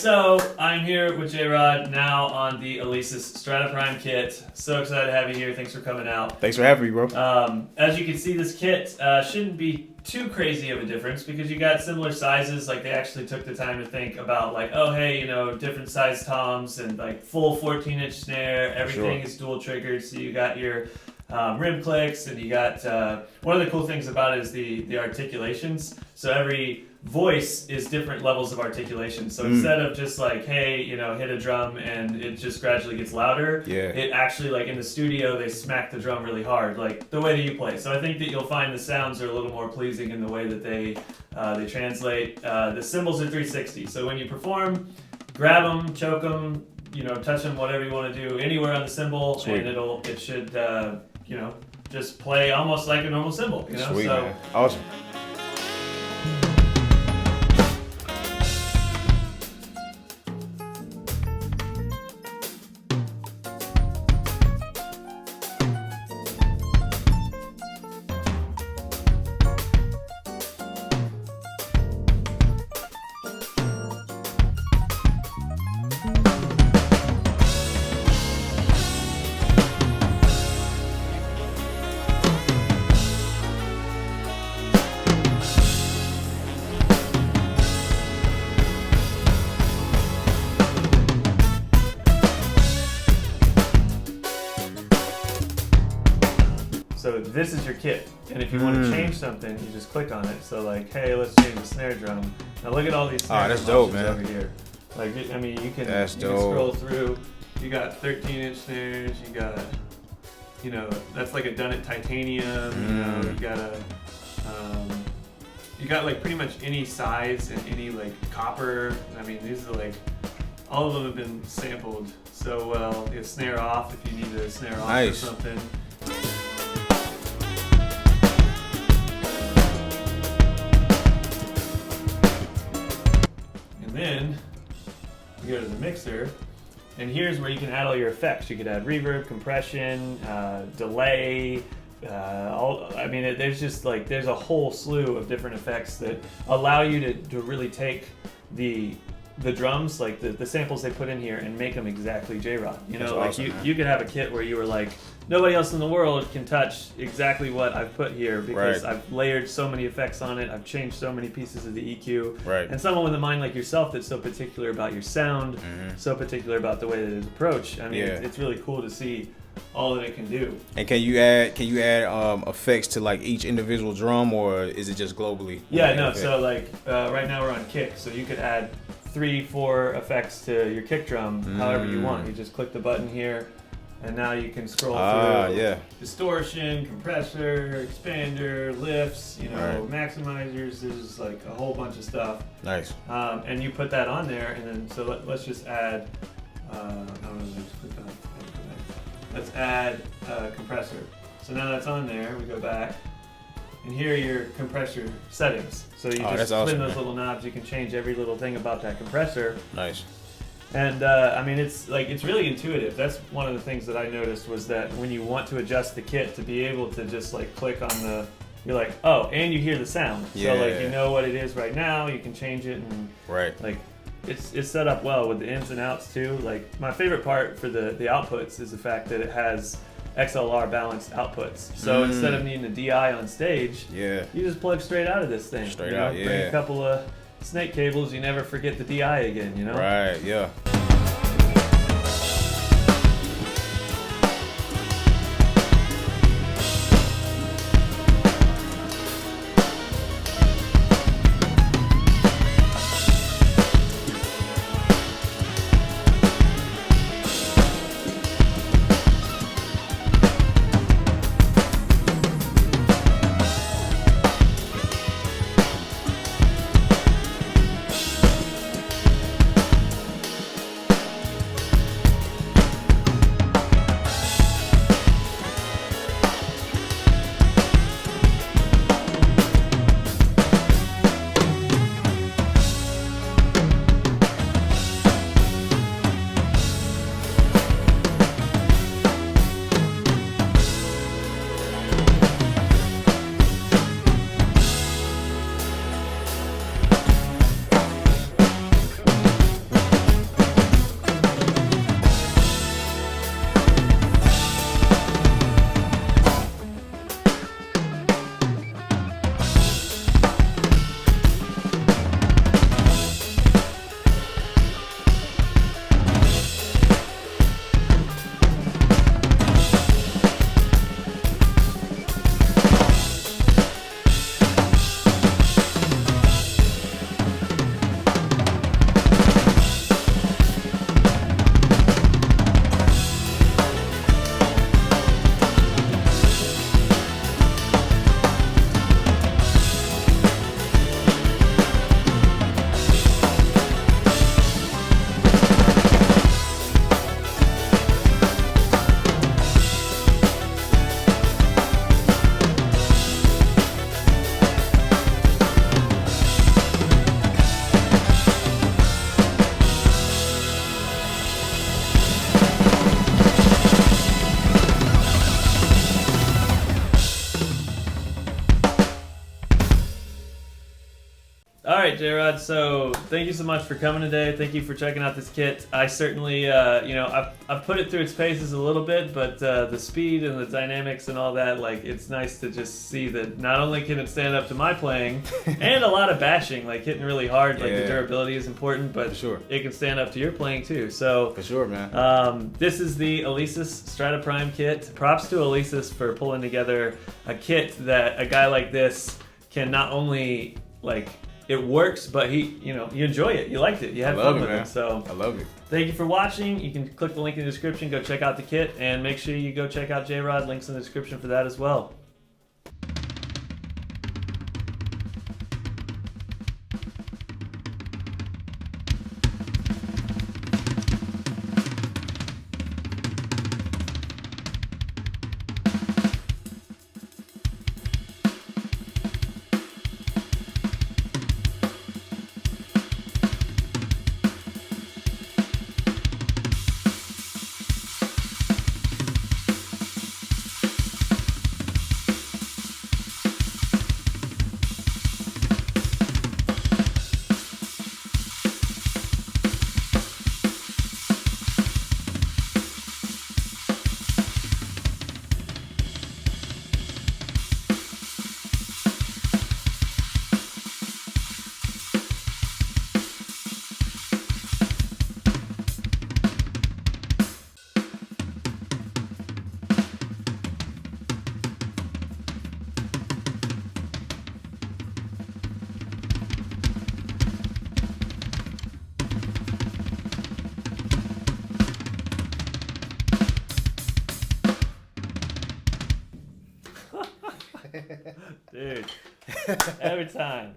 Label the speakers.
Speaker 1: so I'm here with J-Rod now on the Alesis Strata Prime kit. So excited to have you here. Thanks for coming out.
Speaker 2: Thanks for having me, bro.
Speaker 1: As you can see, this kit shouldn't be too crazy of a difference because you got similar sizes. Like, they actually took the time to think about, like, oh, hey, you know, different size toms and, like, full 14-inch snare. Everything is dual triggered, so you got your rim clicks, and you got one of the cool things about it is the articulations. So every voice is different levels of articulation. So instead of just like, hey, you know, hit a drum and it just gradually gets louder, it actually, like in the studio, they smack the drum really hard, like the way that you play. So I think that you'll find the sounds are a little more pleasing in the way that they translate. The cymbals are 360. So when you perform, grab them, choke them, you know, touch them, whatever you want to do, anywhere on the cymbal, and it should you know, just play almost like a normal cymbal. You know,
Speaker 2: Sweet,
Speaker 1: so
Speaker 2: man. Awesome.
Speaker 1: So this is your kit, and if you want to change something, you just click on it. So like, hey, let's change the snare drum. Now look at all these snare
Speaker 2: that's
Speaker 1: drum
Speaker 2: dope, man.
Speaker 1: over here. Like, I mean, you can scroll through. You got 13-inch snares. You got, you know, that's like a done it titanium. You know, you got a, you got like pretty much any size and any like copper. I mean, these are like, all of them have been sampled so well. You snare off if you need a snare off or something. Then you go to the mixer, and here's where you can add all your effects. You could add reverb, compression, delay. I mean, there's just like there's a whole slew of different effects that allow you to really take the drums, like the samples they put in here, and make them exactly J-Rod. You know, like you could have a kit where you were like, nobody else in the world can touch exactly what I've put here because I've layered so many effects on it. I've changed so many pieces of the EQ. And someone with a mind like yourself that's so particular about your sound, so particular about the way that it's approached. I mean, it's really cool to see all that it can do.
Speaker 2: And can you add effects to like each individual drum, or is it just globally?
Speaker 1: Yeah, no. So like right now we're on kick, so you could add 3-4 effects to your kick drum however you want. You just click the button here, and now you can scroll through distortion, compressor, expander, lifts, you know, maximizers. There's like a whole bunch of stuff.
Speaker 2: Nice.
Speaker 1: And you put that on there, and then so let's just add. Let's add compressor. So now that's on there. We go back, and here are your compressor settings. So you just spin those little knobs. You can change every little thing about that compressor.
Speaker 2: Nice.
Speaker 1: And I mean, it's really intuitive. That's one of the things that I noticed was that when you want to adjust the kit, to be able to just like click on the, you're like, oh, and you hear the sound. So like you know what it is right now. You can change it and like it's set up well with the ins and outs too. Like my favorite part for the outputs is the fact that it has XLR balanced outputs. So instead of needing a DI on stage, you just plug straight out of this thing. Straight out, bring a couple of snake cables, you never forget the DI again, you know?
Speaker 2: Right, yeah.
Speaker 1: right, J-Rod. So thank you so much for coming today. Thank you for checking out this kit. I certainly, I've put it through its paces a little bit, but the speed and the dynamics and all that, like, it's nice to just see that not only can it stand up to my playing and a lot of bashing, like hitting really hard, like the durability is important, but it can stand up to your playing too. So
Speaker 2: for sure, man.
Speaker 1: This is the Alesis Strata Prime kit. Props to Alesis for pulling together a kit that a guy like this can not only like it works, but you enjoy it. You liked it. You had fun with it. So
Speaker 2: I love it.
Speaker 1: Thank you for watching. You can click the link in the description, go check out the kit, and make sure you go check out J-Rod. Links in the description for that as well. Dude, every time.